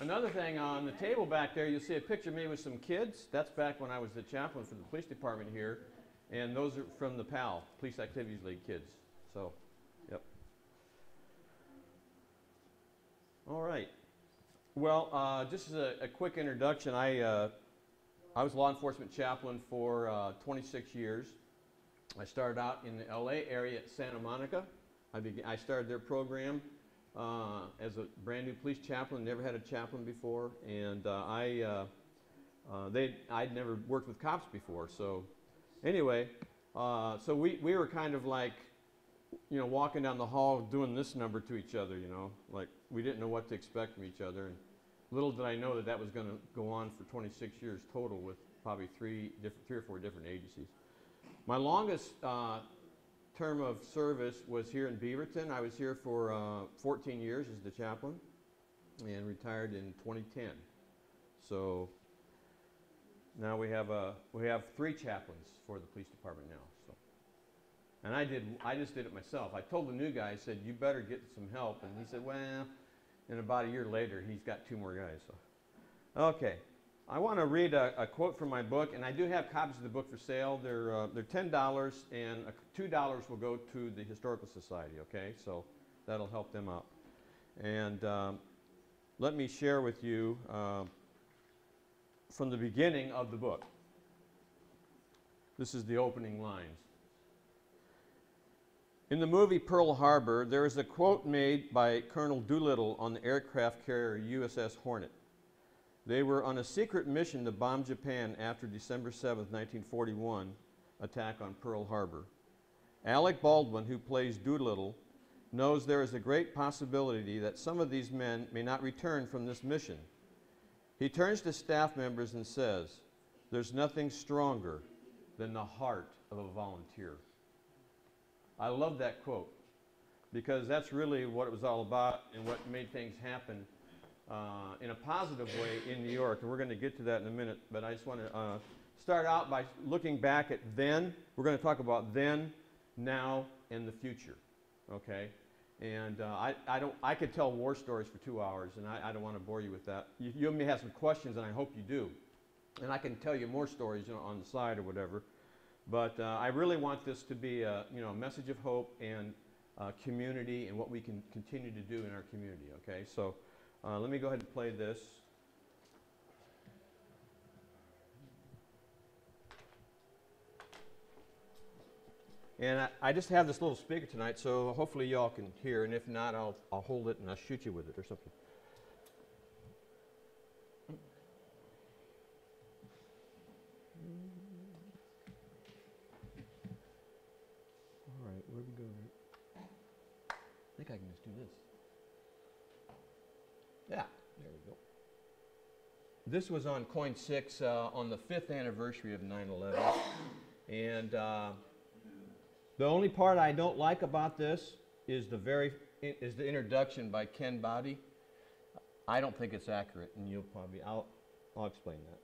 Another thing, on the table back there, you'll see a picture of me with some kids. That's back when I was the chaplain for the police department here. And those are from the PAL, Police Activities League kids. So, yep. All right. Well, just as a quick introduction, I was law enforcement chaplain for 26 years. I started out in the LA area at Santa Monica. I started their program as a brand new police chaplain, never had a chaplain before, and I'd never worked with cops before. So anyway, so we were kind of like, you know, walking down the hall doing this number to each other, you know, like we didn't know what to expect from each other. And little did I know that that was going to go on for 26 years total with probably three or four different agencies. My longest term of service was here in Beaverton. I was here for 14 years as the chaplain and retired in 2010. So now we have 3 chaplains for the police department now. So, and I just did it myself. I told the new guy, I said, you better get some help. And he said, well, and about a year later, he's got 2 more guys. So, okay. I want to read a quote from my book, and I do have copies of the book for sale. They're $10, and $2 will go to the Historical Society, okay? So that'll help them out. And let me share with you from the beginning of the book. This is the opening lines. In the movie Pearl Harbor, there is a quote made by Colonel Doolittle on the aircraft carrier USS Hornet. They were on a secret mission to bomb Japan after December 7th, 1941 attack on Pearl Harbor. Alec Baldwin, who plays Doolittle, knows there is a great possibility that some of these men may not return from this mission. He turns to staff members and says, "There's nothing stronger than the heart of a volunteer." I love that quote because that's really what it was all about and what made things happen in a positive way in New York, and we're going to get to that in a minute, but I just want to start out by looking back at then. We're going to talk about then, now, and the future, okay? And I could tell war stories for 2 hours, and I don't want to bore you with that. You may have some questions, and I hope you do. And I can tell you more stories, you know, on the side or whatever. But I really want this to be a, you know, a message of hope and community and what we can continue to do in our community, okay? So let me go ahead and play this. And I just have this little speaker tonight, so hopefully y'all can hear, and if not, I'll hold it and I'll shoot you with it or something. All right, where we go? I think I can just do this. Yeah, there we go. This was on Coin 6 on the 5th anniversary of 9/11, and the only part I don't like about this is the introduction by Ken Bobby. I don't think it's accurate, and I'll explain that.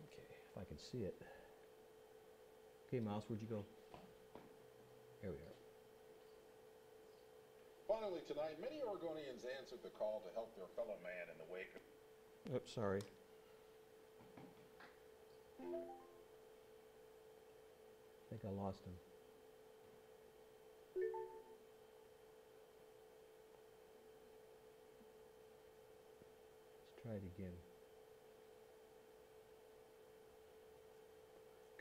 Okay, if I can see it. Okay, Mouse, where'd you go? Here we are. Finally tonight, many Oregonians answered the call to help their fellow man in the wake of... Oops, sorry. I think I lost him. Let's try it again.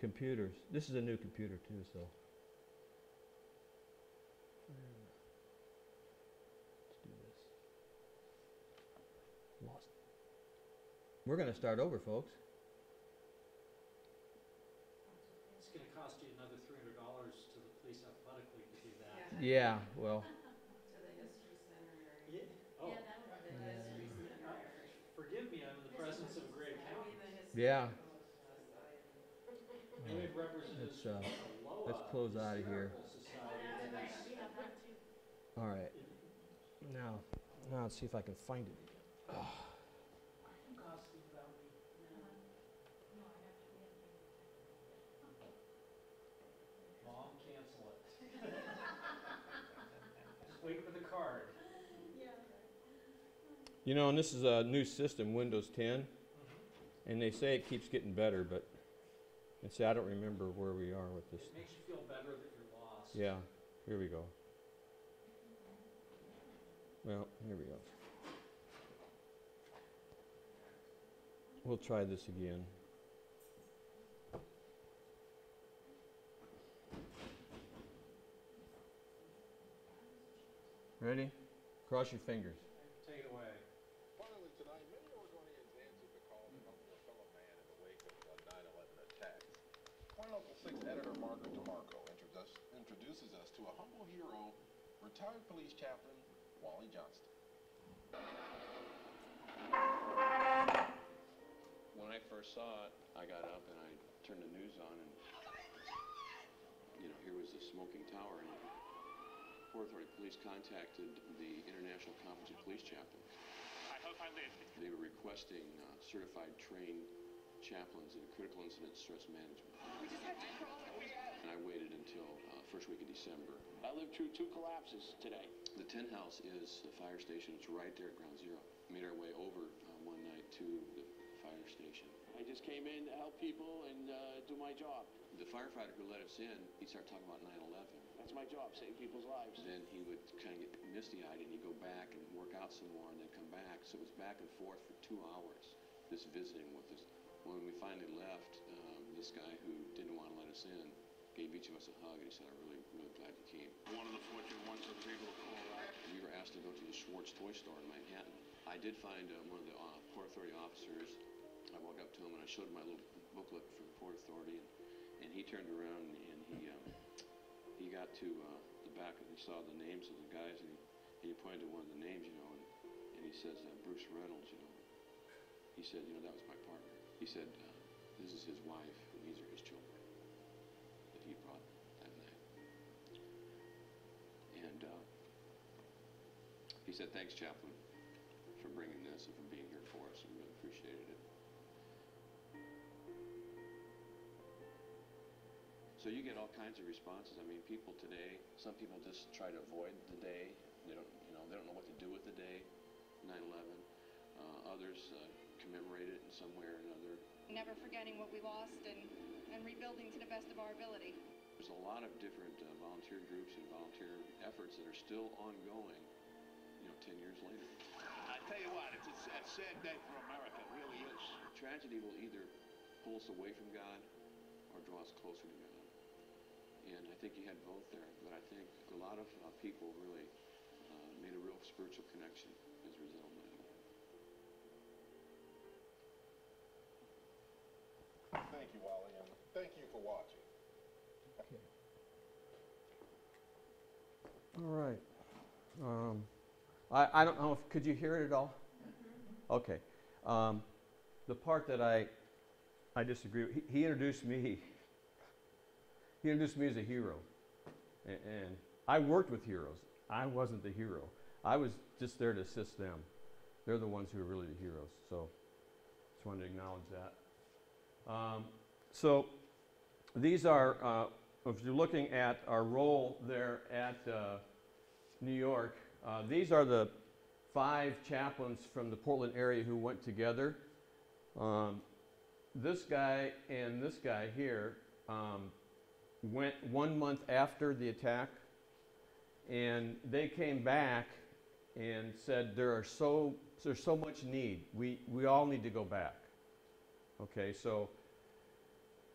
Computers. This is a new computer too, so. Let's do this. Lost. We're going to start over, folks. It's going to cost you another $300 to the police athletically to do that. Yeah, well. To the History Center area. Yeah. Oh. Yeah, that would be the History Center area. Forgive me, I'm in the presence of a great accountant. Yeah. Maybe it represents Let's close out of here. All right. Now let's see if I can find it. Mom, cancel it. Just wait for the card. You know, and this is a new system, Windows 10, and they say it keeps getting better, but and see, I don't remember where we are with this. It makes you feel better that you're lost. Yeah, here we go. Well, here we go. We'll try this again. Ready? Cross your fingers. Take it away. Finally tonight, many Oregonians answered the call to help their fellow man in the wake of the 9/11 attacks. Point Local 6 editor Margaret DeMarco introduces us to a humble hero, retired police chaplain Wally Johnston. When I first saw it, I got up and I turned the news on, and here was the smoking tower, and Port Authority Police contacted the International Conference of Police Chaplains. I hope I live. They were requesting certified trained chaplains in critical incident stress management. We just had to crawl our way out. And I waited until first week of December. I lived through 2 collapses today. The Tin House is the fire station. It's right there at Ground Zero. Made our way over one night to the fire station. I just came in to help people and do my job. The firefighter who let us in, he'd start talking about 9/11. That's my job, save people's lives. Then he would kind of get misty-eyed and he'd go back and work out some more and then come back. So it was back and forth for 2 hours, just visiting with us. When we finally left, this guy who didn't want to let us in gave each of us a hug and he said, "I'm really, really glad you came." One of the fortunate ones that was able to call out. We were asked to go to the Schwartz toy store in Manhattan. I did find one of the Port Authority officers. I walked up to him and I showed him my little booklet from the Port Authority, and he turned around and he got to the back and he saw the names of the guys, and he pointed to one of the names, and he says, Bruce Reynolds, He said, that was my partner. He said, this is his wife and these are his children that he brought that night. And he said, "Thanks, Chaplain, for bringing this and for being here for us. We really appreciated it." So you get all kinds of responses. I mean, people today, some people just try to avoid the day. They don't know what to do with the day, 9/11. Others commemorate it in some way or another. Never forgetting what we lost and rebuilding to the best of our ability. There's a lot of different volunteer groups and volunteer efforts that are still ongoing, 10 years later. I tell you what, it's a sad day for America. It really is. Tragedy will either pull us away from God or draw us closer to God. And I think you had both there, but I think a lot of people really made a real spiritual connection as a result of that. Thank you, Wally, and thank you for watching. All right. I don't know if, could you hear it at all? Okay. The part that I disagree with, he introduced me. He introduced me as a hero. And I worked with heroes. I wasn't the hero. I was just there to assist them. They're the ones who are really the heroes. So just wanted to acknowledge that. So these are, if you're looking at our role there at New York, these are the 5 chaplains from the Portland area who went together. This guy and this guy here went 1 month after the attack, and they came back and said there's so much need. We all need to go back. Okay, so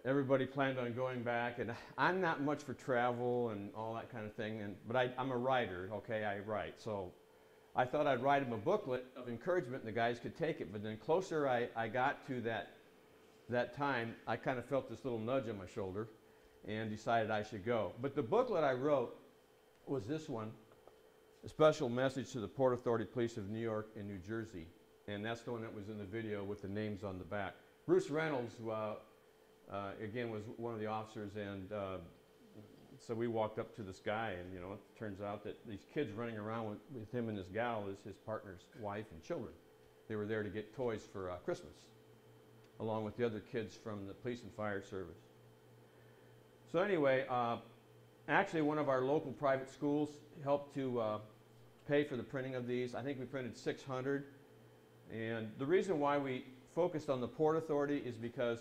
everybody planned on going back, and I'm not much for travel and all that kind of thing, but I'm a writer, okay, I write. So I thought I'd write them a booklet of encouragement and the guys could take it, but then closer I got to that time, I kind of felt this little nudge on my shoulder and decided I should go. But the booklet I wrote was this one, A Special Message to the Port Authority Police of New York and New Jersey, and that's the one that was in the video with the names on the back. Bruce Reynolds, again, was one of the officers, and so we walked up to this guy, and it turns out that these kids running around with him and this gal is his partner's wife and children. They were there to get toys for Christmas, along with the other kids from the police and fire service. So anyway, actually one of our local private schools helped to pay for the printing of these. I think we printed 600, And the reason why we focused on the Port Authority is because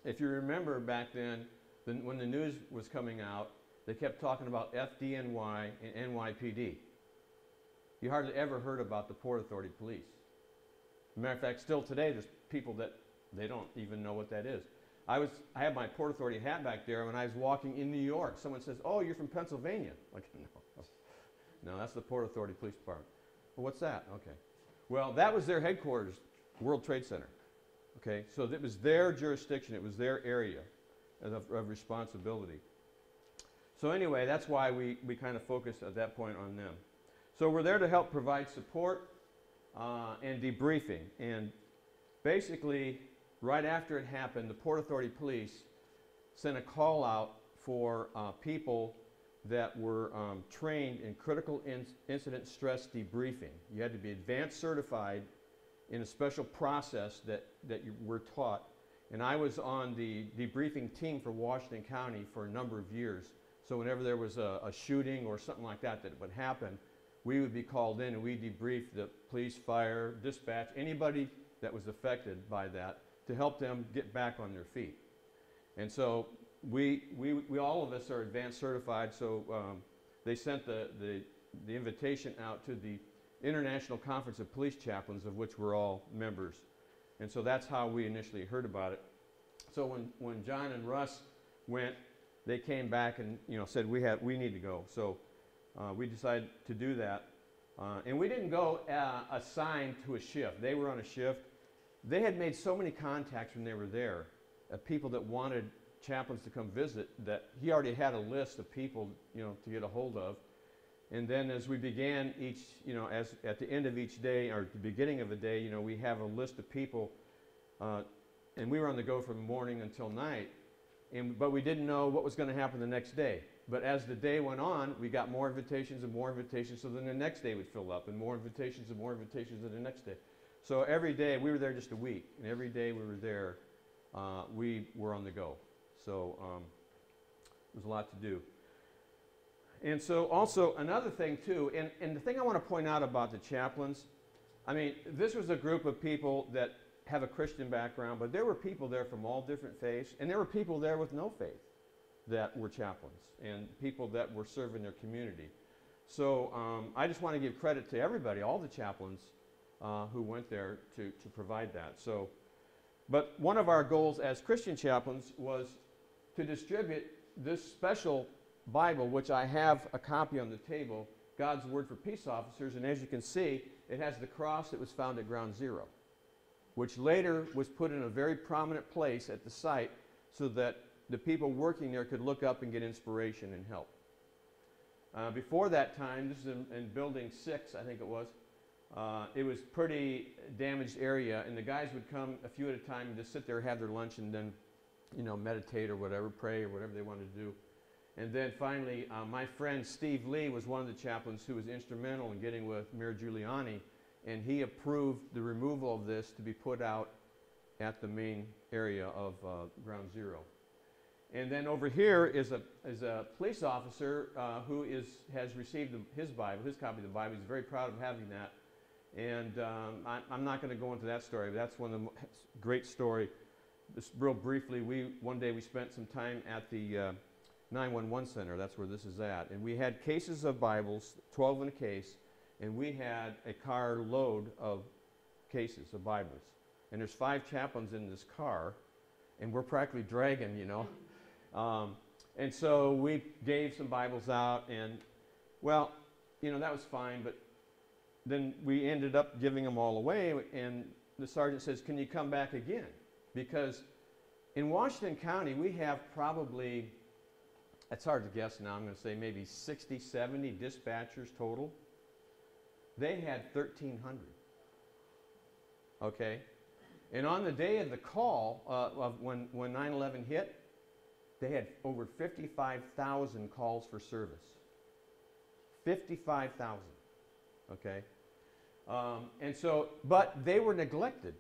if you remember back then, when the news was coming out, they kept talking about FDNY and NYPD. You hardly ever heard about the Port Authority Police. As a matter of fact, still today, there's people that they don't even know what that is. I had my Port Authority hat back there when I was walking in New York. Someone says, "Oh, you're from Pennsylvania." Like, no, that's the Port Authority Police Department. Well, what's that? Okay. Well, that was their headquarters, World Trade Center. Okay, so it was their jurisdiction. It was their area of responsibility. So anyway, that's why we kind of focused at that point on them. So we're there to help provide support and debriefing. And basically, right after it happened, the Port Authority Police sent a call out for people that were trained in critical incident stress debriefing. You had to be advanced certified in a special process that you were taught. And I was on the debriefing team for Washington County for a number of years. So whenever there was a shooting or something like that would happen, we would be called in and we debriefed the police, fire, dispatch, anybody that was affected by that to help them get back on their feet. And so we all of us are advanced certified, so they sent the invitation out to the International Conference of Police Chaplains, of which we're all members. And so that's how we initially heard about it. So when John and Russ went, they came back and said we need to go. So we decided to do that. And we didn't go assigned to a shift. They were on a shift. They had made so many contacts when they were there, people that wanted chaplains to come visit, that he already had a list of people to get a hold of. And then as we began each, as at the end of each day or the beginning of the day, we have a list of people, and we were on the go from morning until night. But we didn't know what was going to happen the next day. But as the day went on, we got more invitations and more invitations, so then the next day would fill up, and more invitations and more invitations the next day. So every day, we were there just a week, and every day we were there, we were on the go. So there was a lot to do. And so also another thing too, and the thing I want to point out about the chaplains, I mean, this was a group of people that have a Christian background, but there were people there from all different faiths, and there were people there with no faith that were chaplains, and people that were serving their community. So I just want to give credit to everybody, all the chaplains who went there to provide that. So, but one of our goals as Christian chaplains was to distribute this special Bible, which I have a copy on the table, God's Word for Peace Officers, and as you can see, it has the cross that was found at Ground Zero, which later was put in a very prominent place at the site so that the people working there could look up and get inspiration and help. Before that time, this is in Building 6, I think it was pretty damaged area, and the guys would come a few at a time and just sit there, have their lunch, and then, meditate or whatever, pray or whatever they wanted to do. And then finally, my friend Steve Lee was one of the chaplains who was instrumental in getting with Mayor Giuliani, and he approved the removal of this to be put out at the main area of Ground Zero. And then over here is a police officer who has received his Bible, his copy of the Bible. He's very proud of having that. And I'm not going to go into that story, but that's one of the great story. Just real briefly, one day we spent some time at the 911 center. That's where this is at. And we had cases of Bibles, 12 in a case, and we had a car load of cases of Bibles. And there's 5 chaplains in this car, and we're practically dragging, and so we gave some Bibles out, and, well, that was fine, but then we ended up giving them all away, and the sergeant says, "Can you come back again?" Because in Washington County, we have probably, it's hard to guess now, I'm going to say maybe 60, 70 dispatchers total. They had 1,300. Okay? And on the day of the call, when 9/11 hit, they had over 55,000 calls for service. 55,000. Okay? And so, but they were neglected.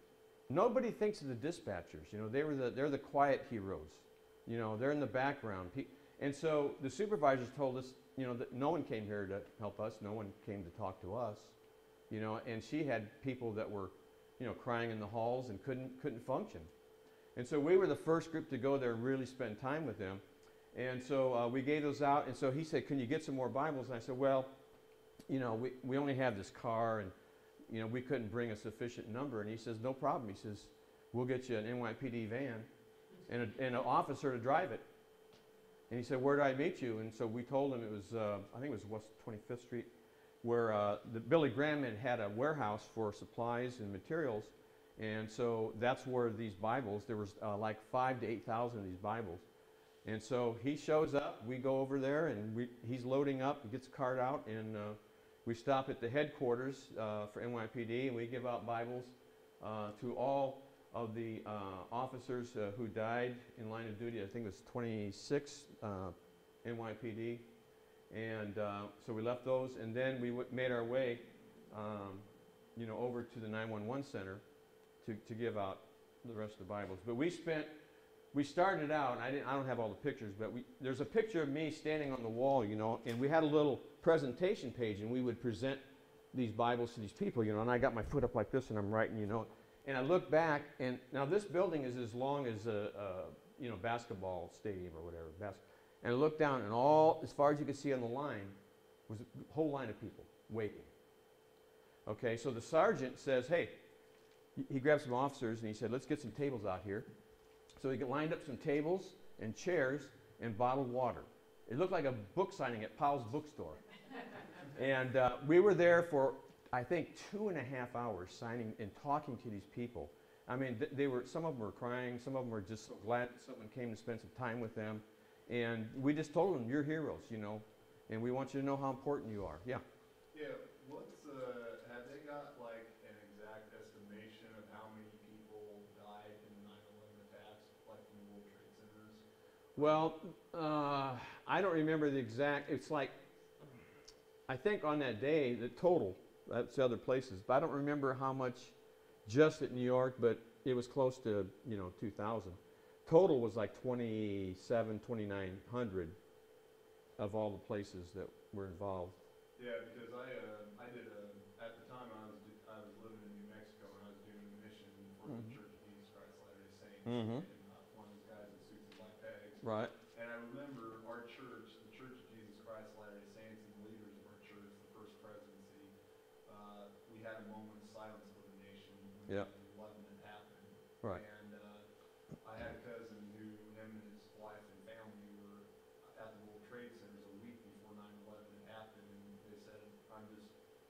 Nobody thinks of the dispatchers. They're the quiet heroes. They're in the background. And so the supervisors told us, that no one came here to help us. No one came to talk to us. you know, and she had people that were, you know, crying in the halls and couldn't function. And so we were the first group to go there and really spend time with them. And so we gave those out, and so he said, can you get some more Bibles? And I said, well, you know, we only have this car, and, you know, we couldn't bring a sufficient number. And he says, no problem. He says, we'll get you an NYPD van and an officer to drive it. And he said, where do I meet you? And so we told him it was, I think it was West 25th Street, where the Billy Graham had a warehouse for supplies and materials. And so that's where these Bibles, there was like 5,000 to 8,000 of these Bibles. And so he shows up, we go over there, and he's loading up, gets a cart out, and we stop at the headquarters for NYPD, and we give out Bibles to all of the officers who died in line of duty. I think it was 26 NYPD. And so we left those, and then we made our way, you know, over to the 911 center to give out the rest of the Bibles. But we started out, and I don't have all the pictures, but there's a picture of me standing on the wall, you know, and we had a little presentation page, and we would present these Bibles to these people, you know, and I got my foot up like this, and I'm writing, you know, and I look back, and now this building is as long as a you know, basketball stadium or whatever, and I looked down, and all, as far as you could see on the line, was a whole line of people waiting. Okay, so the sergeant says, hey, he grabbed some officers, and he said, let's get some tables out here. So he lined up some tables and chairs and bottled water. It looked like a book signing at Powell's bookstore. And we were there for, I think, 2.5 hours signing and talking to these people. I mean, some of them were crying, some of them were just so glad that someone came to spend some time with them. And we just told them, you're heroes, you know, and we want you to know how important you are. Yeah. Yeah, have they got like an exact estimation of how many people died in the 9/11 attacks, like from the World Trade Centers? Well, I don't remember the exact, it's like, I think on that day, the total, that's other places, but I don't remember how much just at New York, but it was close to, you know, 2,000. Total was like 2,900 of all the places that were involved. Yeah, because I did at the time I was living in New Mexico, and I was doing a mission for the Church of Jesus Christ of Latter-day Saints, and one of those guys in suits and black tags. Right. And I remember our church, the Church of Jesus Christ of Latter-day Saints, and the leaders of our church, the first presidency, we had a moment of silence for the nation when 9/11 had happened. Right. And I had a cousin who, him and his wife and family were at the World Trade Centers a week before 9/11 had happened, and they said,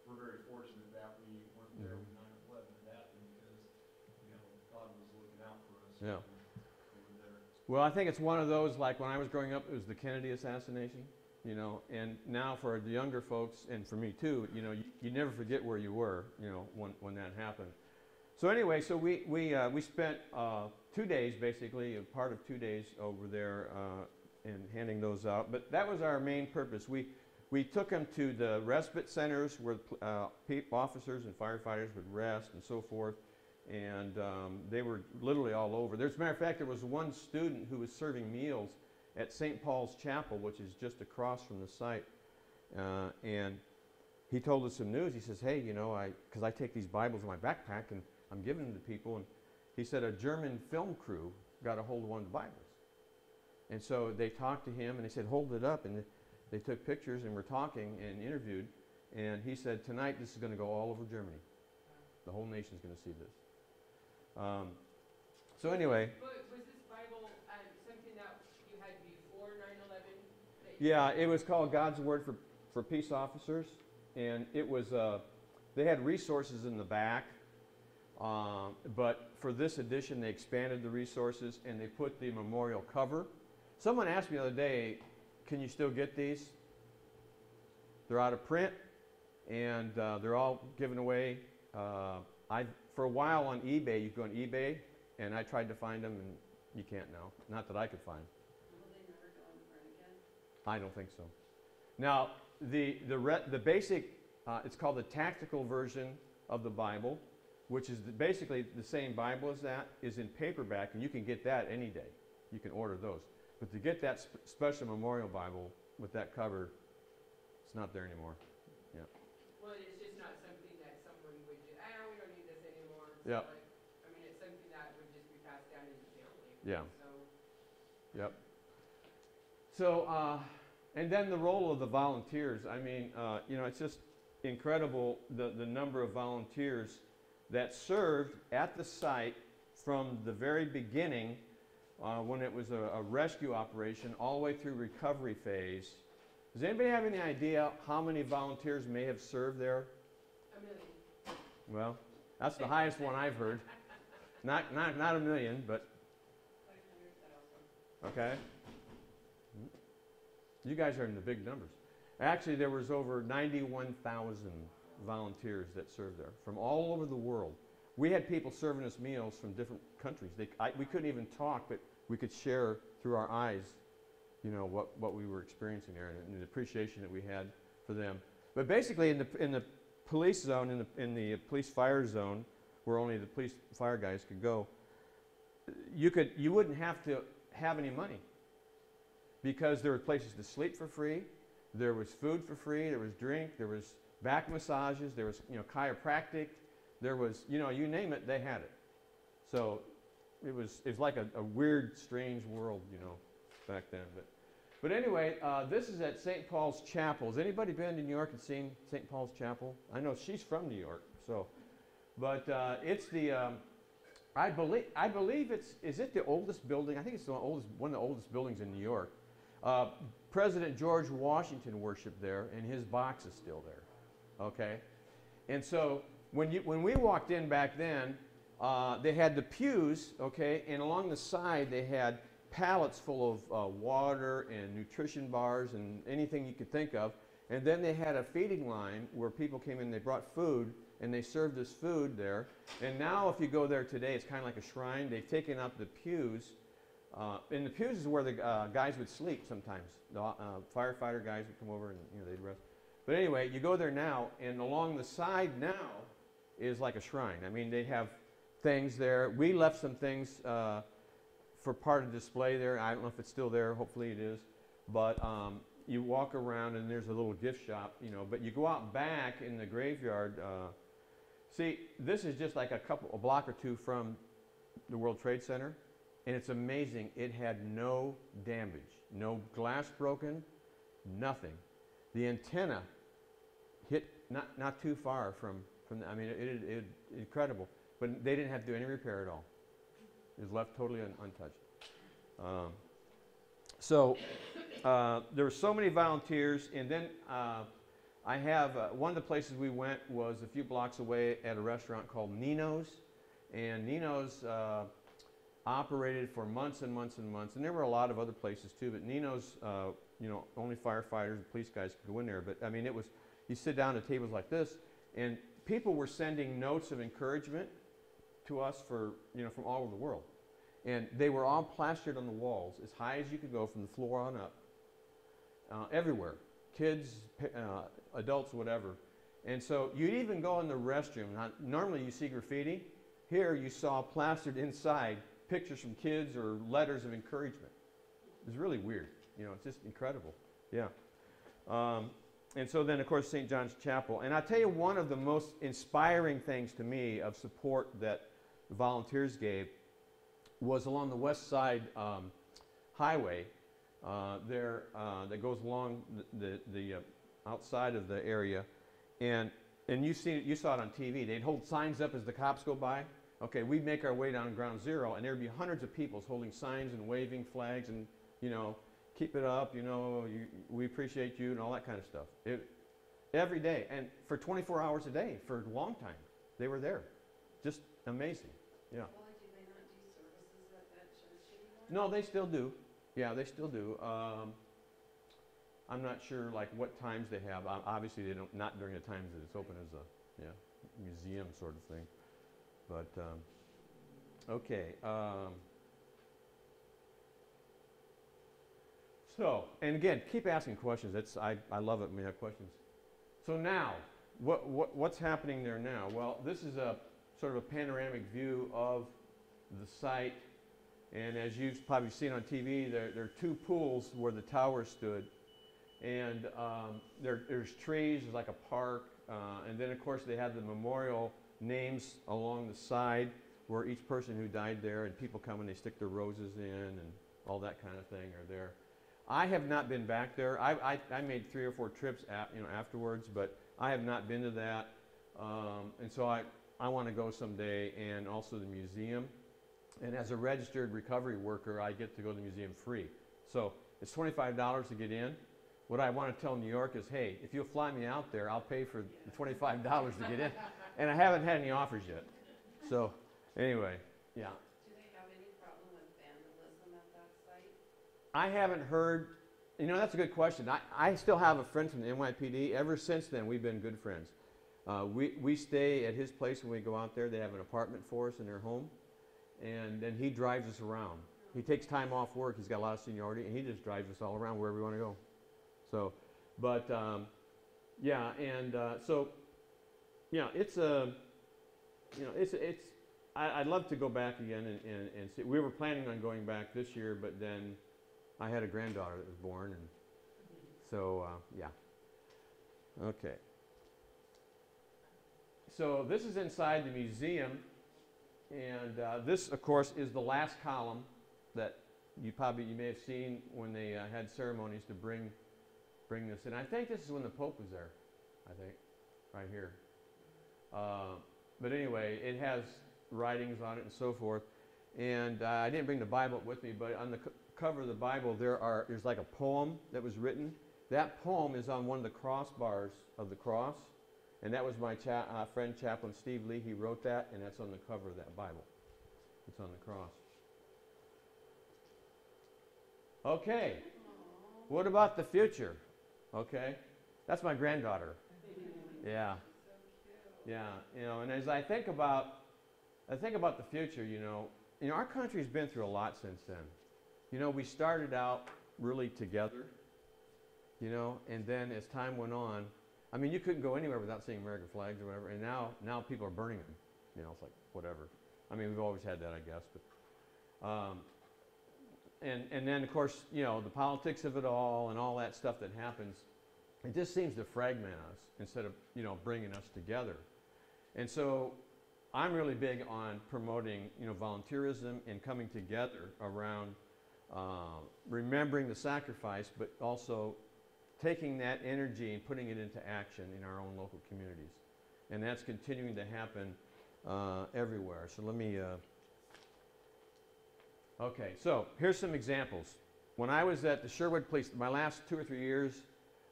we're very fortunate that we weren't there when 9/11 had happened, because, you know, God was looking out for us. Yeah. We were there. Well, I think it's one of those, like when I was growing up, it was the Kennedy assassination, you know, and now for the younger folks, and for me too, you know, you never forget where you were, you know, when that happened. So anyway, so we spent 2 days, basically, a part of 2 days over there and handing those out. But that was our main purpose. We took them to the respite centers where officers and firefighters would rest and so forth. And they were literally all over. As a matter of fact, there was one student who was serving meals at St. Paul's Chapel, which is just across from the site. And he told us some news. He says, hey, you know, because I take these Bibles in my backpack and I'm giving them to people. And he said a German film crew got a hold of one of the Bibles. And so they talked to him, and they said, hold it up. And they took pictures and were talking and interviewed. And he said, tonight this is going to go all over Germany. The whole nation's going to see this. So anyway. But was this Bible something that you had before 9/11? Yeah, it was called God's Word for Peace Officers. And it was, they had resources in the back. But for this edition, they expanded the resources and they put the memorial cover. Someone asked me the other day, can you still get these? They're out of print, and they're all given away. For a while on eBay, you go on eBay, and I tried to find them, and you can't now. Not that I could find. Will they never go in print again? I don't think so. Now, the basic, it's called the tactical version of the Bible, which is basically the same Bible as that, is in paperback, and you can get that any day. You can order those. But to get that special memorial Bible with that cover, it's not there anymore. Yeah. Well, it's just not something that someone Yep. like, I mean, it's something that would just be passed down in the family. Yeah. So, Yep. So, and then the role of the volunteers. I mean, you know, it's just incredible the number of volunteers that served at the site from the very beginning when it was a rescue operation all the way through recovery phase. Does anybody have any idea how many volunteers may have served there? a million. Well, that's the highest one I've heard. Not a million, but 500,000. okay. You guys are in the big numbers. Actually, there was over 91,000 volunteers that served there from all over the world. We had people serving us meals from different countries. We couldn't even talk, but we could share through our eyes, you know, what we were experiencing there and the appreciation that we had for them. But basically, in the police zone, in the police fire zone, where only the police fire guys could go, you wouldn't have to have any money, because there were places to sleep for free, there was food for free, there was drink, there was back massages, there was, you know, chiropractic, there was, you know, you name it, they had it. So it was like a weird, strange world, you know, back then. But anyway, this is at St. Paul's Chapel. Has anybody been to New York and seen St. Paul's Chapel? I know she's from New York, so. But it's the, I believe is it the oldest building? I think it's one of the oldest buildings in New York. President George Washington worshipped there, and his box is still there. Okay, and so when we walked in back then, they had the pews. Okay, and along the side they had pallets full of water and nutrition bars and anything you could think of. And then they had a feeding line where people came in, they brought food, and they served us food there. And now if you go there today, it's kind of like a shrine. They've taken up the pews. And the pews is where the guys would sleep sometimes. The firefighter guys would come over and, you know, they'd rest. But anyway, you go there now, and along the side now is like a shrine. I mean, they have things there. We left some things for part of display there. I don't know if it's still there. Hopefully it is. But you walk around, and there's a little gift shop, you know. But you go out back in the graveyard. See, this is just like a block or two from the World Trade Center. And it's amazing. It had no damage, no glass broken, nothing. The antenna hit not too far from the, I mean, it incredible. But they didn't have to do any repair at all. It was left totally untouched. So there were so many volunteers, and then I have one of the places we went was a few blocks away at a restaurant called Nino's, and Nino's operated for months and months and months, and there were a lot of other places too, but Nino's, you know, only firefighters and police guys could go in there. But I mean, it was, you sit down at tables like this, and people were sending notes of encouragement to us for, you know, from all over the world. And they were all plastered on the walls as high as you could go from the floor on up, everywhere, kids, adults, whatever. And so you'd even go in the restroom. Now, normally you see graffiti. Here you saw plastered inside pictures from kids or letters of encouragement. It was really weird. You know, it's just incredible. Yeah. And so then, of course, St. John's Chapel. And I'll tell you, one of the most inspiring things to me of support that the volunteers gave was along the West Side Highway there that goes along the outside of the area. And you saw it on TV. They'd hold signs up as the cops go by. Okay, we'd make our way down Ground Zero, and there'd be hundreds of people holding signs and waving flags and, you know, keep it up, you know, we appreciate you and all that kind of stuff. Every day, and for 24 hours a day, for a long time, they were there. Just amazing, yeah. Well, do they not do services at that church anymore? No, they still do. Yeah, they still do. I'm not sure, like, what times they have. Obviously, they don't, not during the times that it's open as a museum sort of thing. But, okay. So, and again, keep asking questions. I love it when we have questions. So now, what's happening there now? Well, this is a sort of a panoramic view of the site. And as you've probably seen on TV, there are two pools where the tower stood. And there's trees, there's like a park. And then, of course, they have the memorial names along the side where each person who died there, and people come and they stick their roses in and all that kind of thing are there. I have not been back there. I made 3 or 4 trips afterwards, but I have not been to that. And so I want to go someday, and also the museum. And as a registered recovery worker, I get to go to the museum free. So it's $25 to get in. What I want to tell New York is, hey, if you'll fly me out there, I'll pay for the $25 to get in. And I haven't had any offers yet. So anyway, yeah. Do they have any problem with vandalism at that site? I haven't heard, that's a good question. I still have a friend from the NYPD. Ever since then, we've been good friends. We stay at his place when we go out there. They have an apartment for us in their home. And then he drives us around. He takes time off work. He's got a lot of seniority, and he just drives us all around wherever we want to go. So, but, yeah, and so, yeah, it's a, I'd love to go back again and see. We were planning on going back this year, but then I had a granddaughter that was born, and so, yeah. Okay. So this is inside the museum, and this, of course, is the last column that you may have seen when they had ceremonies to bring this in. I think this is when the Pope was there, I think, right here. But anyway, it has writings on it and so forth. And I didn't bring the Bible with me, but on the cover of the Bible there's like a poem that was written. That poem is on one of the crossbars of the cross. And that was my friend Chaplain Steve Lee. He wrote that, and that's on the cover of that Bible. It's on the cross. Okay. What about the future? Okay. That's my granddaughter. Yeah. Yeah. And as I think about the future, our country's been through a lot since then. We started out really together, and then as time went on, you couldn't go anywhere without seeing American flags or whatever, and now people are burning them. It's like, whatever. We've always had that, I guess. But, and then, of course, the politics of it all and all that stuff that happens, it just seems to fragment us instead of, bringing us together. And so I'm really big on promoting, volunteerism and coming together around remembering the sacrifice, but also taking that energy and putting it into action in our own local communities. And that's continuing to happen everywhere. So let me, okay, so here's some examples. When I was at the Sherwood Police, my last 2 or 3 years,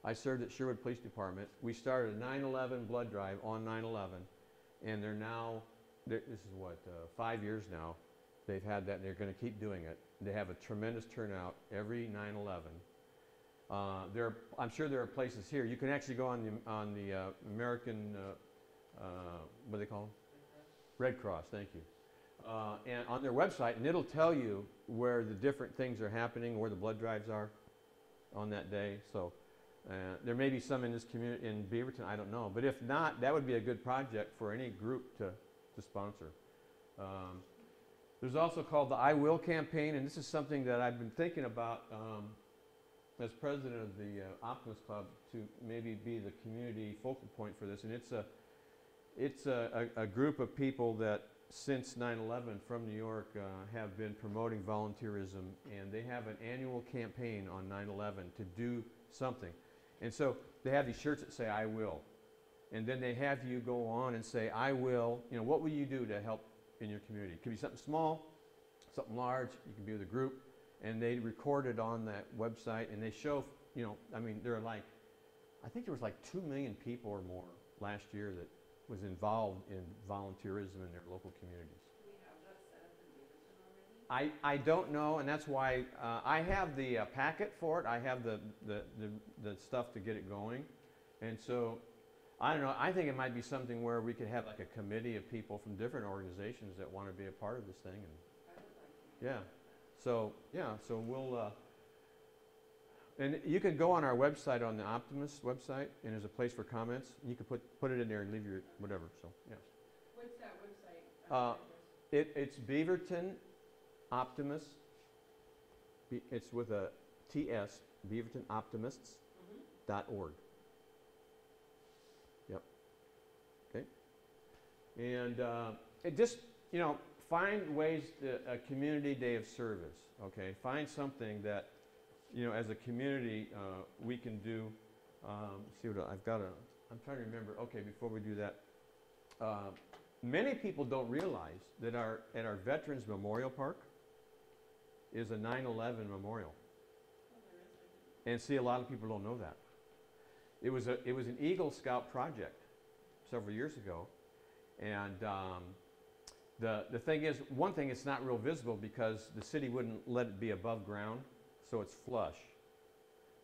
I served at Sherwood Police Department. We started a 9/11 blood drive on 9/11, and this is what, 5 years now, they've had that, and they're going to keep doing it. They have a tremendous turnout every 9/11. I'm sure there are places here. You can actually go on the American, what do they call them? Red Cross, thank you. And on their website, and it'll tell you where the different things are happening, where the blood drives are on that day. So there may be some in this community, in Beaverton, I don't know. But if not, that would be a good project for any group to sponsor. There's also called the I Will campaign, and this is something that I've been thinking about as president of the Optimist Club to maybe be the community focal point for this. And it's a group of people that since 9/11 from New York have been promoting volunteerism, and they have an annual campaign on 9/11 to do something. And so they have these shirts that say I will, and then they have you go on and say I will, what will you do to help in your community? It could be something small, something large. You can be with a group, and they record it on that website, and they show, there are like, I think there was like 2 million people or more last year that was involved in volunteerism in their local communities. Do we have that set up in Beaverton already? I don't know, and that's why I have the packet for it. I have the stuff to get it going, and so I don't know. I think it might be something where we could have like a committee of people from different organizations that want to be a part of this thing. And I would like to. yeah, so we'll. And you can go on our website, on the Optimist website, and there's a place for comments. You can put it in there and leave your whatever. So yeah. What's that website? It's Beaverton Optimists. It's with a TS, BeavertonOptimists.org. Yep. Okay. And it just, find ways, a community day of service, okay? Find something that, as a community, we can do. See what I've got I'm trying to remember. Okay, before we do that, many people don't realize that at our Veterans Memorial Park is a 9/11 memorial. And see, a lot of people don't know that. It was an Eagle Scout project several years ago, and the thing is, one thing, it's not real visible because the city wouldn't let it be above ground, so it's flush,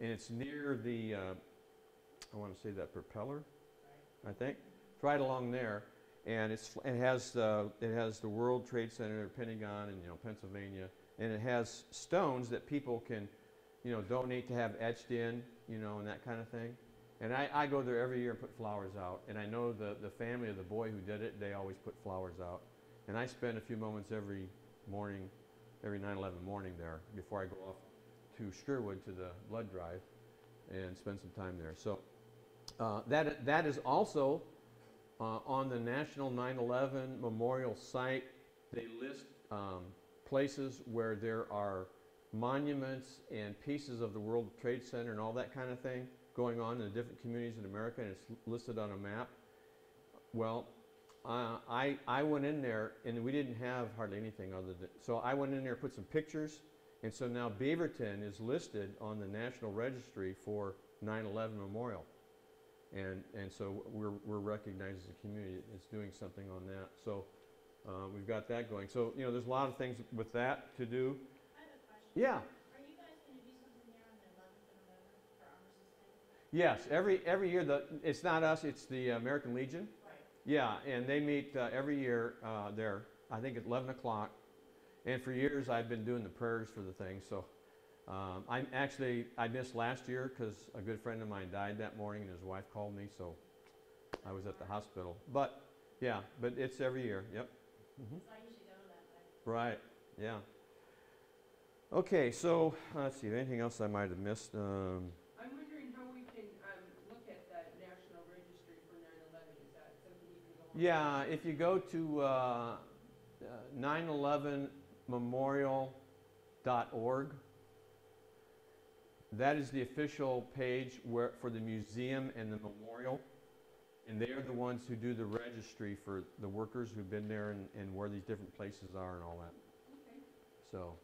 and it's near the I want to say that propeller, I think, it's right along there, and it has the World Trade Center, Pentagon, and Pennsylvania, and it has stones that people can donate to have etched in, and that kind of thing. And I go there every year and put flowers out. And I know the family of the boy who did it, they always put flowers out. And I spend a few moments every morning, every 9/11 morning there before I go off to Sherwood to the blood drive and spend some time there. So that is also on the National 9/11 Memorial Site. They list places where there are monuments and pieces of the World Trade Center and all that kind of thing going on in the different communities in America, and it's listed on a map. Well, I went in there, and we didn't have hardly anything other than, so I went in there, put some pictures, and so now Beaverton is listed on the National Registry for 9/11 Memorial. And so we're recognized as a community as doing something on that. So we've got that going. So, there's a lot of things with that to do. I have a question. Yeah. Are you guys going to do something there on the 11th of November for Armistice Day? Yes, every year, it's not us, it's the American Legion. Right. Yeah, and they meet every year there, I think at 11 o'clock. And for years I've been doing the prayers for the thing. So I missed last year because a good friend of mine died that morning and his wife called me, so I was at the hospital. But yeah, but it's every year, yep. Mm-hmm. So I usually go to that day. Right, yeah. Okay, so let's see, anything else I might have missed? I'm wondering how we can look at that National Registry for 9/11. Is that something you can go on? Yeah, if you go to 9/11memorial.org, that is the official page for the museum and the memorial. And they are the ones who do the registry for the workers who've been there and where these different places are and all that. Okay. So.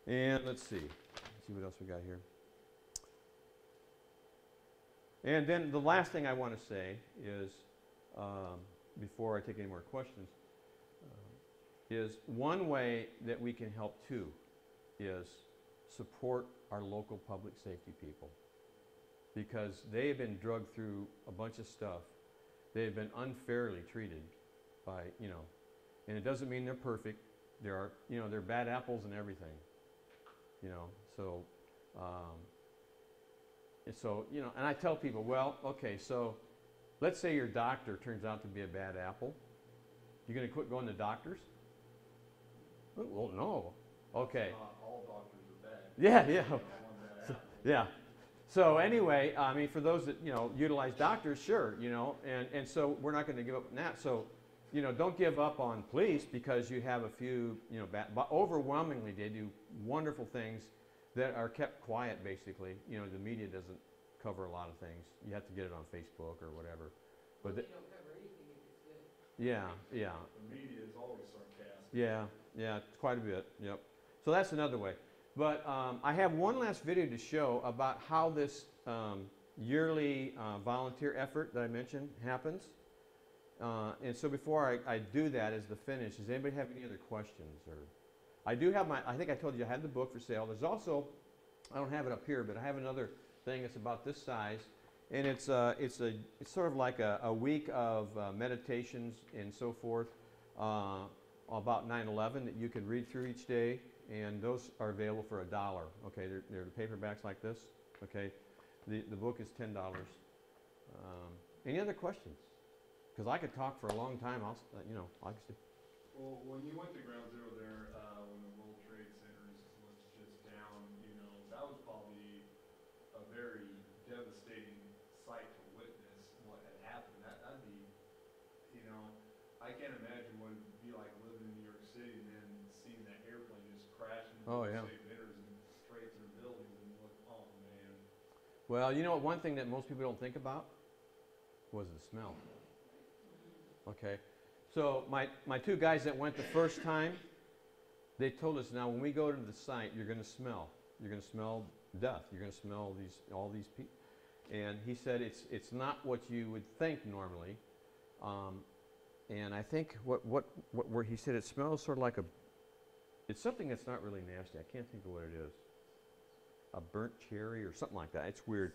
And let's see what else we got here. And then the last thing I want to say is, before I take any more questions, is one way that we can help too is support our local public safety people, because they have been drugged through a bunch of stuff. They have been unfairly treated by, and it doesn't mean they're perfect. There are, they're bad apples and everything. So, and I tell people, well, okay, so let's say your doctor turns out to be a bad apple. You going to quit going to doctors? Well, no. Okay. All doctors are bad. Yeah. One bad apple. Yeah. So anyway, I mean, for those that, utilize doctors, sure, and so we're not going to give up on that. So, don't give up on police because you have a few, bad, but overwhelmingly they do wonderful things that are kept quiet, basically. The media doesn't cover a lot of things. You have to get it on Facebook or whatever. Well, But they don't cover anything if it's good. yeah. The media is always sarcastic. Yeah, quite a bit, yep. So that's another way. But I have one last video to show about how this yearly volunteer effort that I mentioned happens. And so before I do that as the finish, does anybody have any other questions? Or I do have I think I told you I had the book for sale. There's also, I don't have it up here, but I have another thing that's about this size. And it's sort of like a week of meditations and so forth about 9/11 that you can read through each day. And those are available for $1. Okay, they're the paperbacks like this. Okay, the book is $10. Any other questions? Because I could talk for a long time. I'll just. Well, when you went to Ground Zero there, when the World Trade Center was just down, that was probably a very devastating sight to witness. you know, I can't imagine what it'd be like living in New York City and then seeing that airplane just crash into Oh, the yeah. state bidders and straight through buildings and look, oh man. Well, you know what, one thing that most people don't think about was the smell. Okay, so my two guys that went the first time, they told us, now when we go to the site, you're going to smell. You're going to smell death. You're going to smell all these people. And he said it's not what you would think normally. And I think where he said it smells sort of like it's something that's not really nasty. I can't think of what it is. A burnt cherry or something like that. It's weird.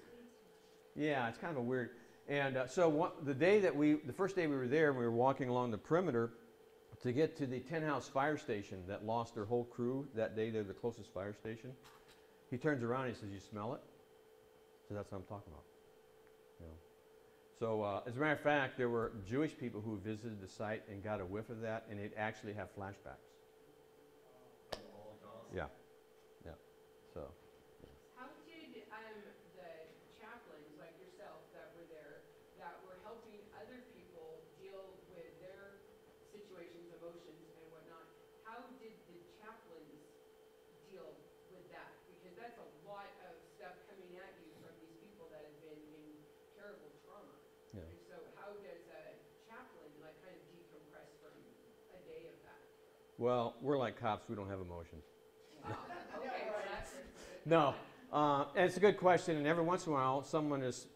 Yeah, it's kind of a weird. And so the first day we were there, we were walking along the perimeter to get to the Tin House fire station that lost their whole crew that day. They're the closest fire station. He turns around and he says, "You smell it?" So that's what I'm talking about. You know. So as a matter of fact, there were Jewish people who visited the site and got a whiff of that, and they'd actually have flashbacks. Yeah, yeah. So. How did the chaplains like yourself that were there, that were helping other people deal with their situations, emotions, and whatnot, how did the chaplains deal with that? Because that's a lot of stuff coming at you from these people that have been in terrible trauma. Yeah. And so how does a chaplain like kind of decompress from a day of that? Well, we're like cops. We don't have emotions. Okay, well that's. No, and it's a good question, and every once in a while, someone is,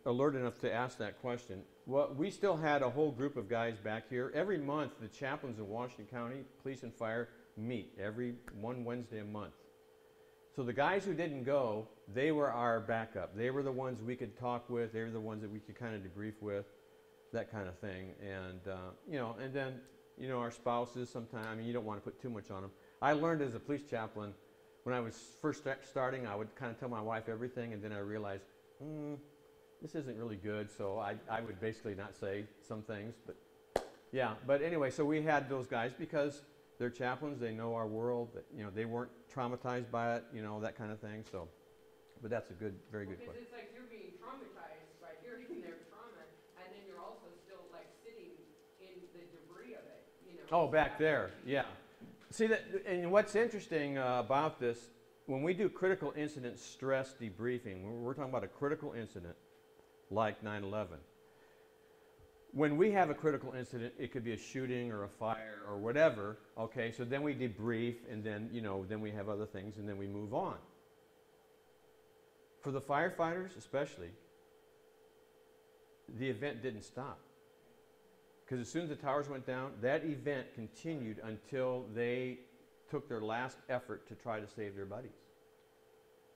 alert enough to ask that question. Well, we still had a whole group of guys back here. Every month, the chaplains in Washington County, police and fire, meet every one Wednesday a month. So the guys who didn't go, they were our backup. They were the ones we could talk with. They were the ones that we could kind of debrief with, that kind of thing. And, and then, our spouses sometimes, you don't want to put too much on them. I learned as a police chaplain, when I was first starting, I would kind of tell my wife everything, and then I realized, this isn't really good, so I would basically not say some things. But yeah, but anyway, so we had those guys because they're chaplains, they know our world, that, they weren't traumatized by it, that kind of thing. So, but that's a very good question. Because it's like you're being traumatized by hearing their trauma, and then you're also still like sitting in the debris of it, Oh, back there, yeah. See that, and what's interesting about this, when we do critical incident stress debriefing, we're talking about a critical incident like 9/11. When we have a critical incident, it could be a shooting or a fire or whatever. Okay, so then we debrief, and then then we have other things, and then we move on. For the firefighters, especially, the event didn't stop. Because as soon as the towers went down, that event continued until they took their last effort to try to save their buddies,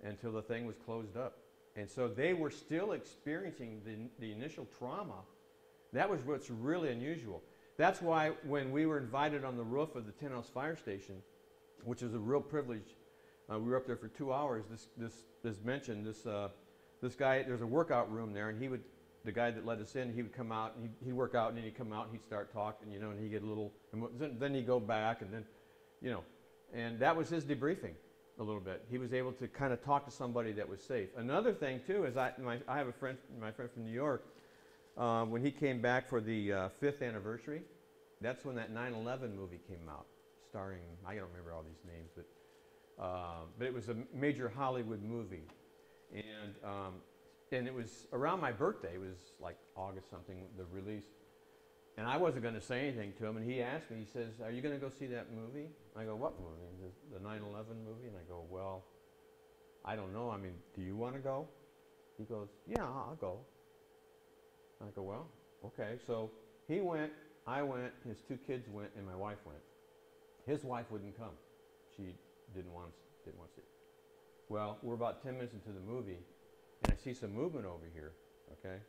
until the thing was closed up. And so they were still experiencing the initial trauma. That was what's really unusual. That's why when we were invited on the roof of the Tin House Fire Station, which was a real privilege, we were up there for 2 hours. This guy, there's a workout room there, and the guy that let us in, he would come out, and he'd work out, and then he'd come out, and he'd start talking, and he'd get a little, then he'd go back, and then, and that was his debriefing a little bit. He was able to kind of talk to somebody that was safe. Another thing, too, is I have a friend, my friend from New York, when he came back for the 5th anniversary, that's when that 9/11 movie came out, starring, I don't remember all these names, but it was a major Hollywood movie. And it was around my birthday. It was like August something, the release. And I wasn't going to say anything to him. And he asked me, he says, "Are you going to go see that movie?" I go, "What movie?" He says, "The 9/11 movie." And I go, "Well, I don't know. Do you want to go?" He goes, "Yeah, I'll go." I go, "Well, okay." So he went, I went, his 2 kids went, and my wife went. His wife wouldn't come. She didn't want to see it. Well, we're about 10 minutes into the movie, and I see some movement over here, okay?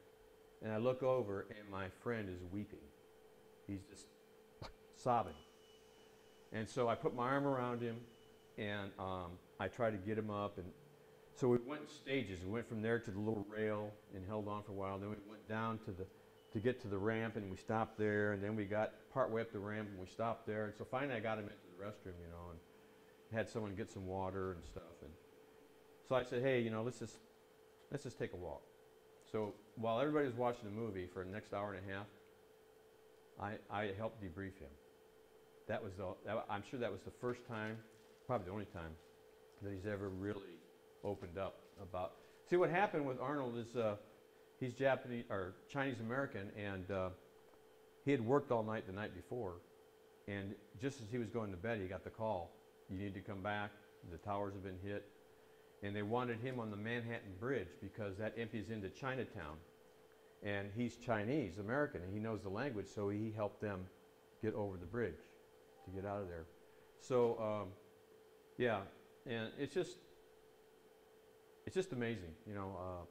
And I look over, and my friend is weeping. He's just sobbing. And so I put my arm around him, and I tried to get him up. And so we went in stages. We went from there to the little rail and held on for a while. Then we went down to get to the ramp, and we stopped there. And then we got partway up the ramp, and we stopped there. And so finally I got him into the restroom, and had someone get some water and stuff. And so I said, "Hey, let's just take a walk." So while everybody was watching the movie for the next hour and a half, I helped debrief him. I'm sure that was the first time, probably the only time, that he's ever really opened up about. See, what happened with Arnold is he's Japanese or Chinese American, and he had worked all night the night before, and just as he was going to bed, he got the call: "You need to come back. The towers have been hit." And they wanted him on the Manhattan Bridge because that empties into Chinatown. And he's Chinese American, and he knows the language, so he helped them get over the bridge to get out of there. So, yeah, and it's just amazing, you know.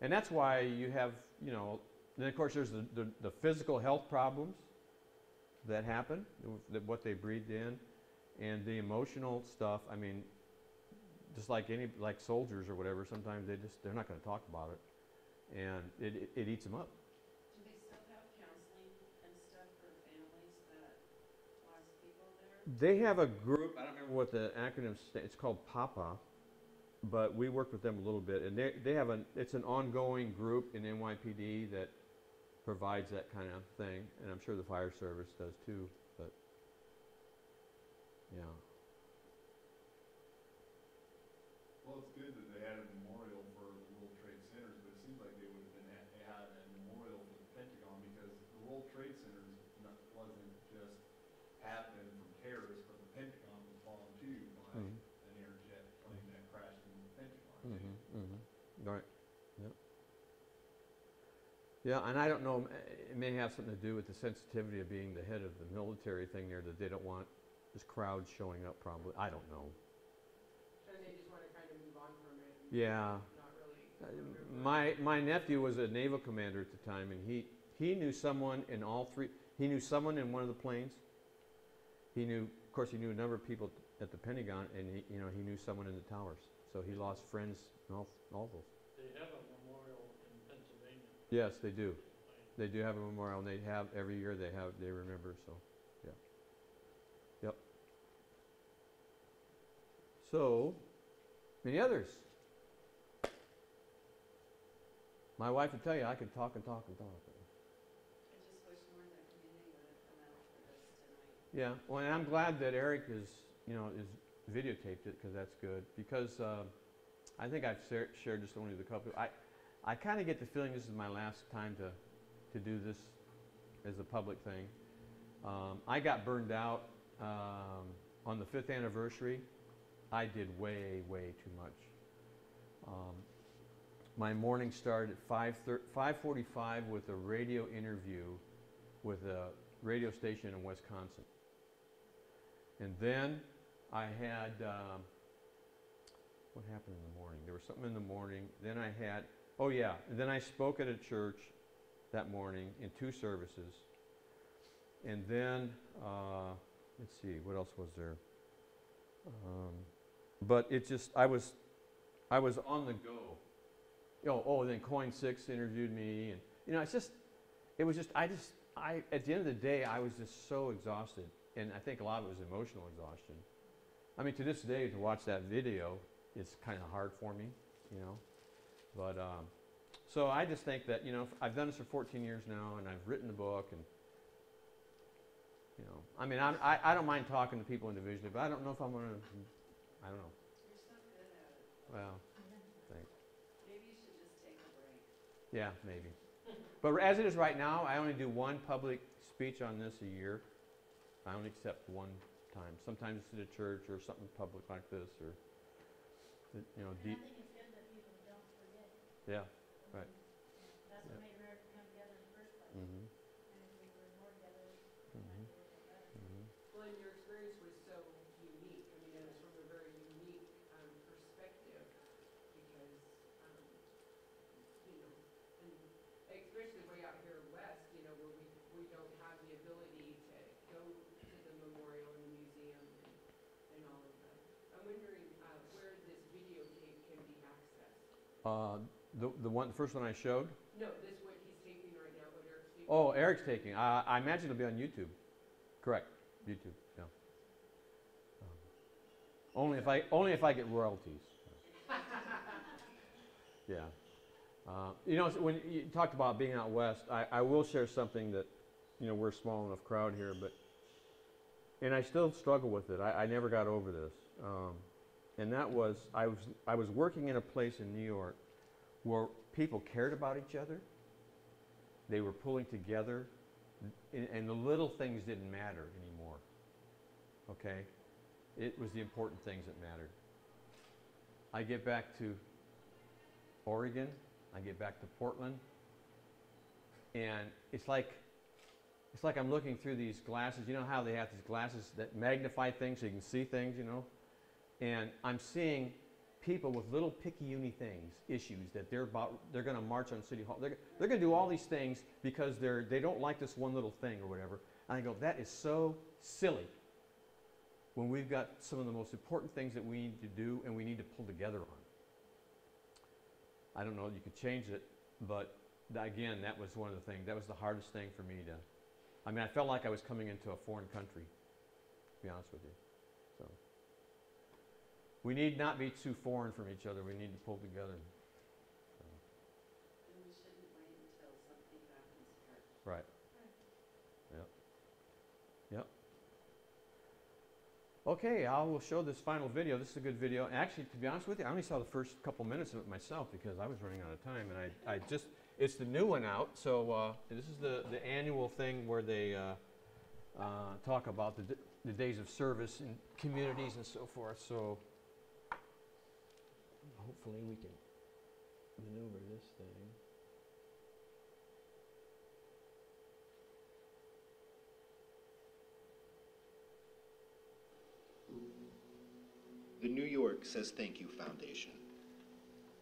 And that's why you have, you know, then of course there's the physical health problems that happen, what they breathed in, and the emotional stuff. I mean, just like soldiers or whatever, sometimes they're not going to talk about it, and it eats them up. Do they still have counseling and stuff for families that lost people there? They have a group, I don't remember what the acronym stands, it's called PAPA, but we worked with them a little bit, and they have it's an ongoing group in NYPD that provides that kind of thing, and I'm sure the fire service does too, but yeah. Well, it's good that they had a memorial for the World Trade Centers, but it seems like they would have had a memorial for the Pentagon, because the World Trade Centers wasn't just happening from terrorists, but the Pentagon was bombed too by an airjet plane that crashed in the Pentagon. Right. Yeah. Yeah, and I don't know, it may have something to do with the sensitivity of being the head of the military thing there, that they don't want this crowd showing up probably. I don't know. And they just want to kind of move on from it. And Yeah. not really. My nephew was a naval commander at the time, and he knew someone in all three. He knew someone in one of the planes. He knew, of course, he knew a number of people at the Pentagon, and he knew someone in the towers. So he lost friends in all those. They have a memorial in Pennsylvania. Yes, they do. They do have a memorial, and they have every year. They remember. So, yeah. Yep. So, any others? My wife would tell you I could talk and talk and talk. I just wish more of the community would have come out for this tonight. Yeah, well, and I'm glad that Eric is videotaped it, because that's good. Because I think I've shared just only with a couple. I kind of get the feeling this is my last time to do this as a public thing. I got burned out on the 5th anniversary. I did way too much. My morning started at 5:45 with a radio interview with a radio station in Wisconsin. And then I had, what happened in the morning? There was something in the morning. Then I had, and then I spoke at a church that morning in 2 services. And then, let's see, what else was there? But it just, I was on the go. Then Coin 6 interviewed me, and at the end of the day, I was just so exhausted, and I think a lot of it was emotional exhaustion. I mean, to this day, to watch that video, it's kind of hard for me, But so I just think that I've done this for 14 years now, and I've written a book, and I mean, I don't mind talking to people individually, but I don't know if I'm gonna. I don't know. You're so good at it. Well, thanks. Maybe you should just take a break. Yeah, maybe. But as it is right now, I only do one public speech on this a year. I only accept one time. Sometimes it's at a church or something public like this, or And I think it's good that people don't forget. Yeah, right. That's what made Rare come together in the first place. Mm-hmm. And if we were more together, it Mhm. might be a little better. Mm-hmm. Well, and your experience was so unique. I mean, it was from a very unique perspective because, and especially way out here west, where we don't have the ability to go to the memorial and the museum and all of that. I'm wondering where this videotape can be accessed. The first one I showed. No, this what he's taping right now, what Eric's taping. Oh, Eric's taking. I imagine it'll be on YouTube. Correct. YouTube. Yeah. Only if I get royalties. Yeah. When you talked about being out west, I will share something that you know, we're a small enough crowd here, but, and I still struggle with it. I never got over this. And that was, I was working in a place in New York where people cared about each other. They were pulling together, and the little things didn't matter anymore. Okay? It was the important things that mattered. I get back to Oregon, I get back to Portland, and it's like I'm looking through these glasses. You know how they have these glasses that magnify things so you can see things, you know? And I'm seeing people with little picky-uni things, issues that they're going to march on City Hall. They're going to do all these things because they don't like this one little thing or whatever. And I go, that is so silly when we've got some of the most important things that we need to do and we need to pull together on. I don't know if you could change it, but again, that was one of the things. That was the hardest thing for me to, I mean, I felt like I was coming into a foreign country, to be honest with you. So we need not be too foreign from each other. We need to pull together. So. And we shouldn't wait until something happens first. Right. Yep. Yep. Okay, I will show this final video. This is a good video. And actually, to be honest with you, I only saw the first couple minutes of it myself because I was running out of time. And I just, it's the new one out. So this is the annual thing where they talk about the days of service in communities and so forth. So hopefully we can maneuver this thing. The New York Says Thank You Foundation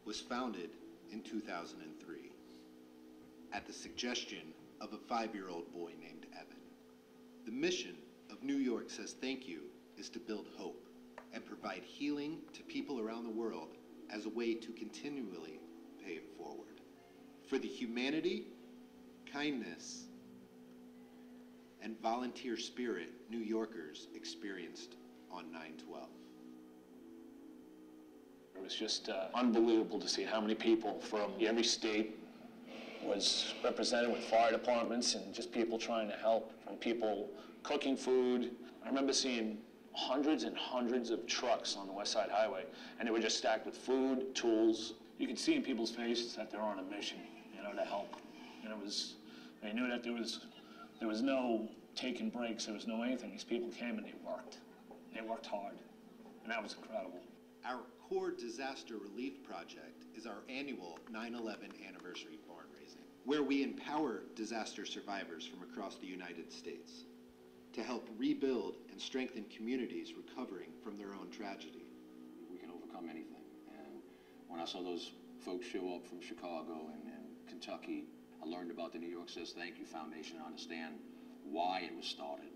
was founded in 2003 at the suggestion of a 5-year-old boy named Evan. The mission of New York Says Thank You is to build hope and provide healing to people around the world as a way to continually pay it forward for the humanity, kindness, and volunteer spirit New Yorkers experienced on 9/12. It was just unbelievable to see how many people from every state was represented with fire departments and just people trying to help, and people cooking food. I remember seeing hundreds and hundreds of trucks on the West Side Highway, and they were just stacked with food, tools. You could see in people's faces that they're on a mission, you know, to help. And it was, they knew that there was no taking breaks, there was no anything. These people came and they worked. They worked hard, and that was incredible. Our core disaster relief project is our annual 9/11 anniversary barn raising, where we empower disaster survivors from across the United States to help rebuild and strengthen communities recovering from their own tragedy. We can overcome anything. And when I saw those folks show up from Chicago and Kentucky, I learned about the New York Says Thank You Foundation and understand why it was started,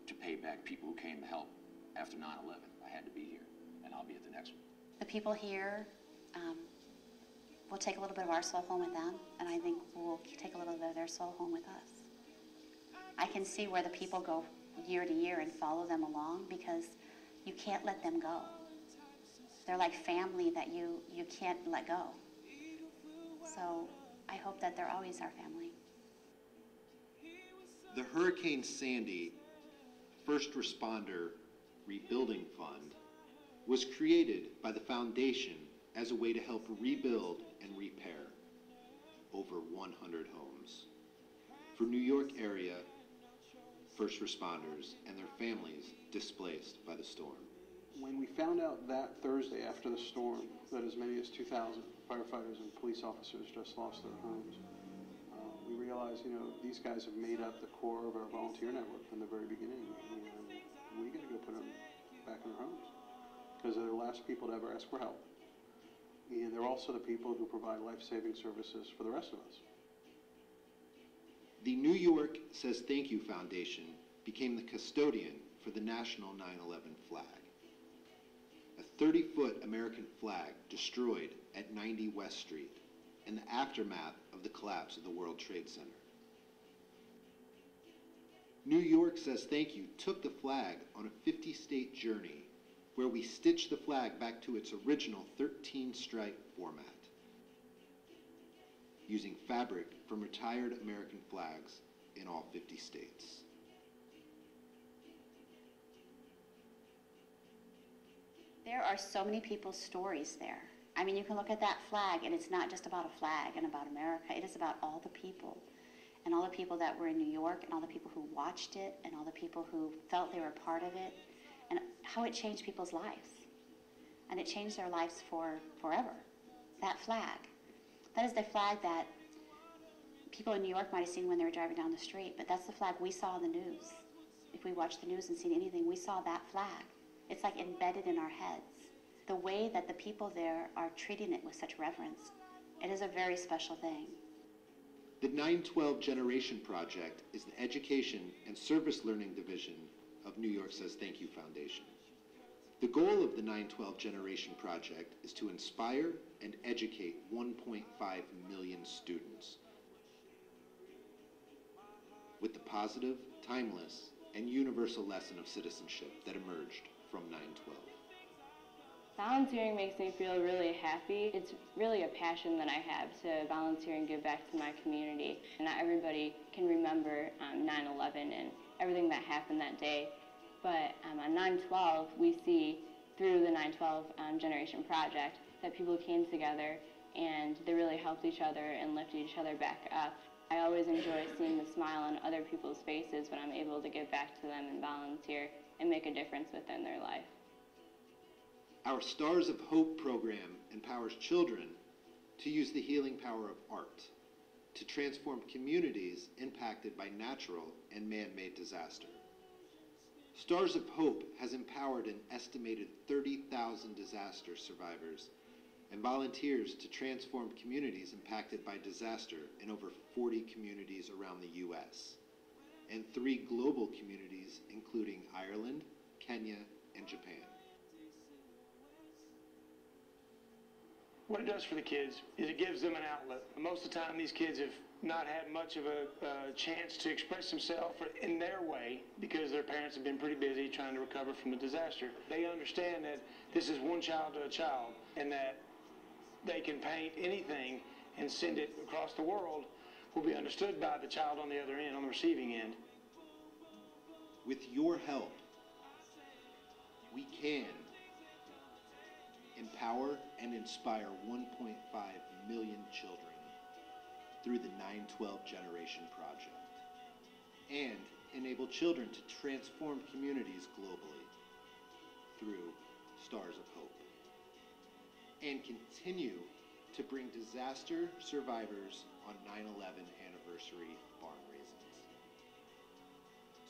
to pay back people who came to help after 9/11. I had to be here, and I'll be at the next one. The people here, we'll take a little bit of our soul home with them, and I think we'll take a little bit of their soul home with us. I can see where the people go year to year and follow them along because you can't let them go. They're like family that you can't let go. So I hope that they're always our family. The Hurricane Sandy First Responder Rebuilding Fund was created by the foundation as a way to help rebuild and repair over 100 homes for New York area first responders and their families displaced by the storm. When we found out that Thursday after the storm that as many as 2,000 firefighters and police officers just lost their homes, we realized, you know, these guys have made up the core of our volunteer network from the very beginning. And we got to go put them back in their homes because they're the last people to ever ask for help. And they're also the people who provide life-saving services for the rest of us. The New York Says Thank You Foundation became the custodian for the national 9/11 flag. A 30-foot American flag destroyed at 90 West Street in the aftermath of the collapse of the World Trade Center. New York Says Thank You took the flag on a 50-state journey where we stitched the flag back to its original 13-stripe format, using fabric from retired American flags in in all 50 states. There are so many people's stories there. I mean, you can look at that flag, and it's not just about a flag and about America. It is about all the people, and all the people that were in New York, and all the people who watched it, and all the people who felt they were part of it, and how it changed people's lives. And it changed their lives forever. That flag. That is the flag that people in New York might have seen when they were driving down the street, but that's the flag we saw in the news. If we watched the news and seen anything, we saw that flag. It's like embedded in our heads. The way that the people there are treating it with such reverence, it is a very special thing. The 912 Generation Project is the Education and Service Learning Division of New York Says Thank You Foundation. The goal of the 912 Generation Project is to inspire and educate 1.5 million students with the positive, timeless, and universal lesson of citizenship that emerged from 912. Volunteering makes me feel really happy. It's really a passion that I have to volunteer and give back to my community. And not everybody can remember 9/11 and everything that happened that day. But on 9/12, we see through the 9/12 Generation Project that people came together and they really helped each other and lifted each other back up. I always enjoy seeing the smile on other people's faces when I'm able to give back to them and volunteer and make a difference within their life. Our Stars of Hope program empowers children to use the healing power of art to transform communities impacted by natural and man-made disaster. Stars of Hope has empowered an estimated 30,000 disaster survivors and volunteers to transform communities impacted by disaster in over 40 communities around the U.S. and 3 global communities including Ireland, Kenya, and Japan. What it does for the kids is it gives them an outlet. Most of the time these kids have not had much of a chance to express themselves in their way because their parents have been pretty busy trying to recover from the disaster. They understand that this is one child to a child and that they can paint anything and send it across the world will be understood by the child on the other end, on the receiving end. With your help, we can empower and inspire 1.5 million children through the 912 Generation Project and enable children to transform communities globally through Stars of Hope and continue to bring disaster survivors on 9/11 anniversary barn raisins.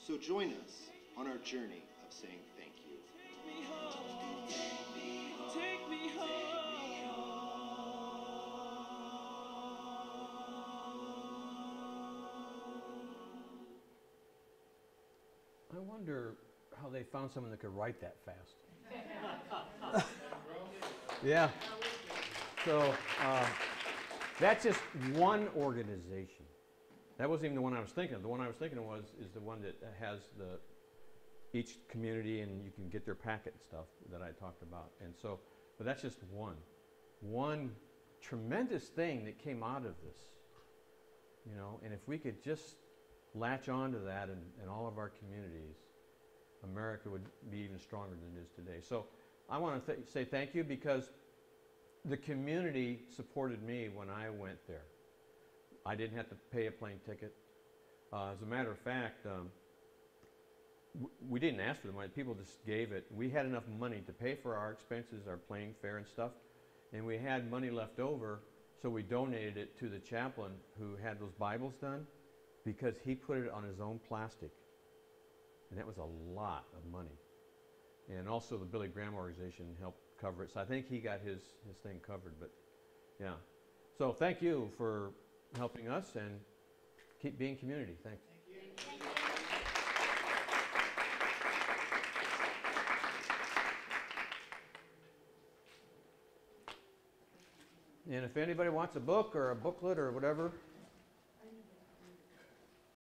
So join us on our journey of saying thank you. Take me home. I wonder how they found someone that could write that fast. Yeah. So that's just one organization. That wasn't even the one I was thinking of. The one I was thinking of is the one that has each community, and you can get their packet and stuff that I talked about. And so, but that's just one tremendous thing that came out of this, you know. And if we could just latch on to that in all of our communities, America would be even stronger than it is today. So I want to say thank you because the community supported me when I went there. I didn't have to pay a plane ticket. As a matter of fact, we didn't ask for the money. People just gave it. We had enough money to pay for our expenses, our plane fare and stuff, and we had money left over, so we donated it to the chaplain who had those Bibles done because he put it on his own plastic, and that was a lot of money. And also the Billy Graham organization helped cover it, so I think he got his thing covered, but yeah. So thank you for helping us, and keep being community. Thanks. And if anybody wants a book or a booklet or whatever,